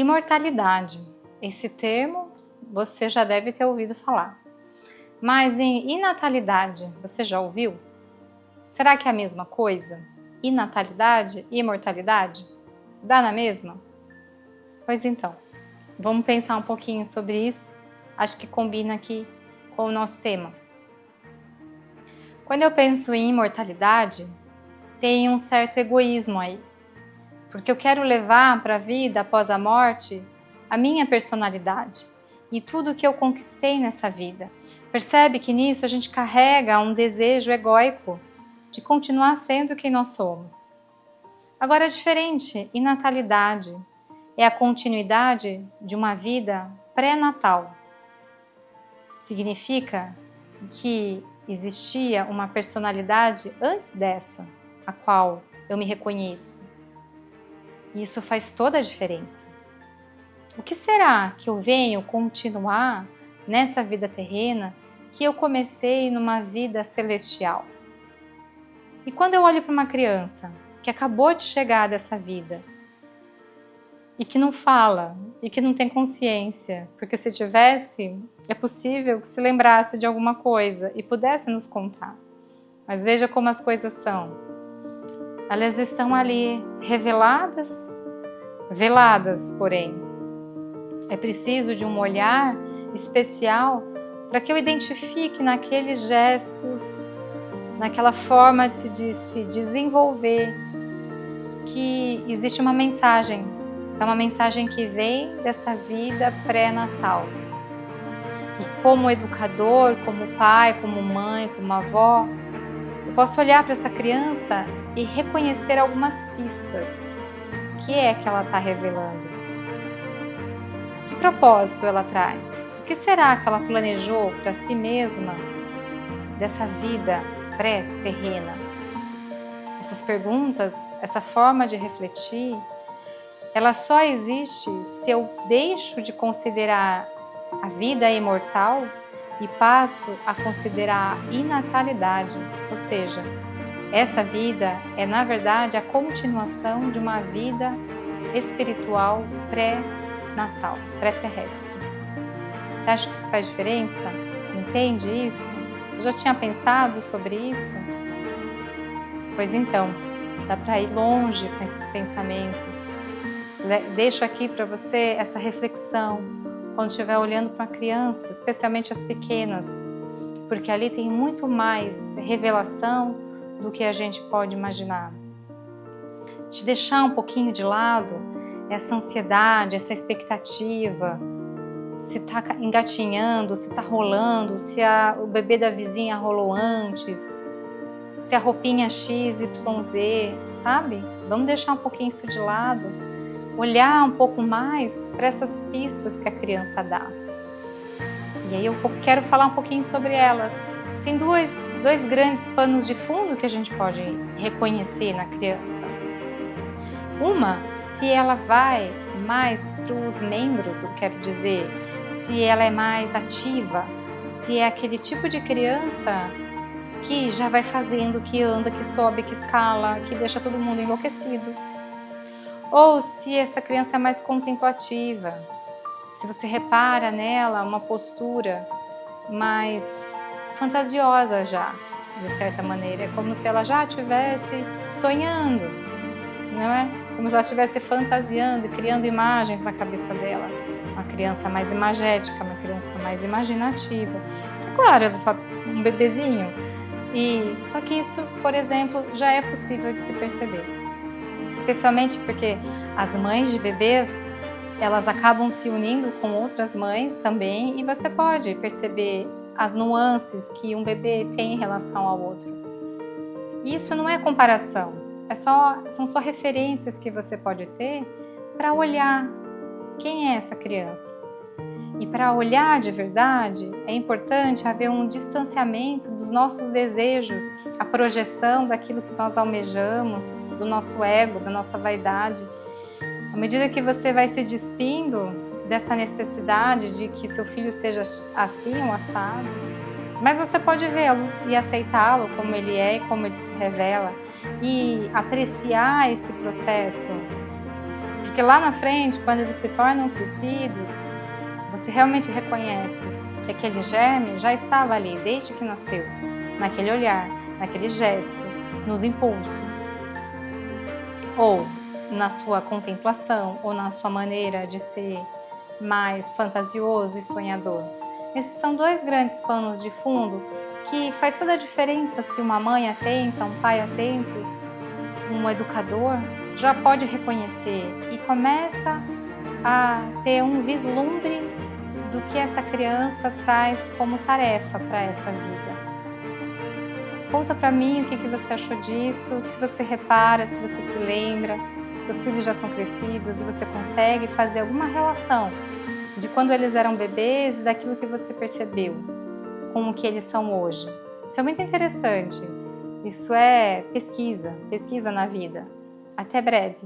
Imortalidade. Esse termo você já deve ter ouvido falar. Mas em inatalidade, você já ouviu? Será que é a mesma coisa? Inatalidade e imortalidade? Dá na mesma? Pois então, vamos pensar um pouquinho sobre isso. Acho que combina aqui com o nosso tema. Quando eu penso em imortalidade, tem um certo egoísmo aí. Porque eu quero levar para a vida após a morte a minha personalidade e tudo que eu conquistei nessa vida. Percebe que nisso a gente carrega um desejo egóico de continuar sendo quem nós somos. Agora é diferente, inatalidade é a continuidade de uma vida pré-natal. Significa que existia uma personalidade antes dessa, a qual eu me reconheço. E isso faz toda a diferença. O que será que eu venho continuar nessa vida terrena que eu comecei numa vida celestial? E quando eu olho para uma criança que acabou de chegar dessa vida e que não fala e que não tem consciência, porque se tivesse, é possível que se lembrasse de alguma coisa e pudesse nos contar. Mas veja como as coisas são. Elas estão ali reveladas, veladas, porém. É preciso de um olhar especial para que eu identifique naqueles gestos, naquela forma de se desenvolver, que existe uma mensagem. É uma mensagem que vem dessa vida pré-natal. E como educador, como pai, como mãe, como avó, eu posso olhar para essa criança e reconhecer algumas pistas. O que é que ela está revelando? Que propósito ela traz? O que será que ela planejou para si mesma dessa vida pré-terrena? Essas perguntas, essa forma de refletir, ela só existe se eu deixo de considerar a vida imortal e passo a considerar a inatalidade, ou seja, essa vida é, na verdade, a continuação de uma vida espiritual pré-natal, pré-terrestre. Você acha que isso faz diferença? Entende isso? Você já tinha pensado sobre isso? Pois então, dá para ir longe com esses pensamentos. Deixo aqui para você essa reflexão quando estiver olhando para uma criança, especialmente as pequenas, porque ali tem muito mais revelação do que a gente pode imaginar. Te deixar um pouquinho de lado essa ansiedade, essa expectativa, se está engatinhando, se está rolando, se o bebê da vizinha rolou antes, se a roupinha XYZ, sabe? Vamos deixar um pouquinho isso de lado, olhar um pouco mais para essas pistas que a criança dá. E aí eu quero falar um pouquinho sobre elas. Tem dois grandes panos de fundo que a gente pode reconhecer na criança. Uma, se ela vai mais para os membros, eu quero dizer, se ela é mais ativa, se é aquele tipo de criança que já vai fazendo, que anda, que sobe, que escala, que deixa todo mundo enlouquecido. Ou se essa criança é mais contemplativa, se você repara nela uma postura mais fantasiosa já, de certa maneira. É como se ela já estivesse sonhando, não é? Como se ela estivesse fantasiando e criando imagens na cabeça dela. Uma criança mais imagética, uma criança mais imaginativa. É claro, ela só um bebezinho. Só que isso, por exemplo, já é possível de se perceber. Especialmente porque as mães de bebês, elas acabam se unindo com outras mães também, e você pode perceber as nuances que um bebê tem em relação ao outro. Isso não é comparação, são só referências que você pode ter para olhar quem é essa criança. E para olhar de verdade, é importante haver um distanciamento dos nossos desejos, a projeção daquilo que nós almejamos, do nosso ego, da nossa vaidade. À medida que você vai se despindo dessa necessidade de que seu filho seja assim ou assado, mas você pode vê-lo e aceitá-lo como ele é e como ele se revela e apreciar esse processo, Porque lá na frente, quando eles se tornam crescidos, você realmente reconhece que aquele germe já estava ali desde que nasceu, naquele olhar, naquele gesto, nos impulsos, ou na sua contemplação, ou na sua maneira de ser mais fantasioso e sonhador. Esses são dois grandes panos de fundo que faz toda a diferença se uma mãe atenta, um pai atento, um educador já pode reconhecer e começa a ter um vislumbre do que essa criança traz como tarefa para essa vida. Conta para mim o que você achou disso, se você repara, se você se lembra, seus filhos já são crescidos e você consegue fazer alguma relação de quando eles eram bebês e daquilo que você percebeu com o que eles são hoje. Isso é muito interessante. Isso é pesquisa na vida. Até breve.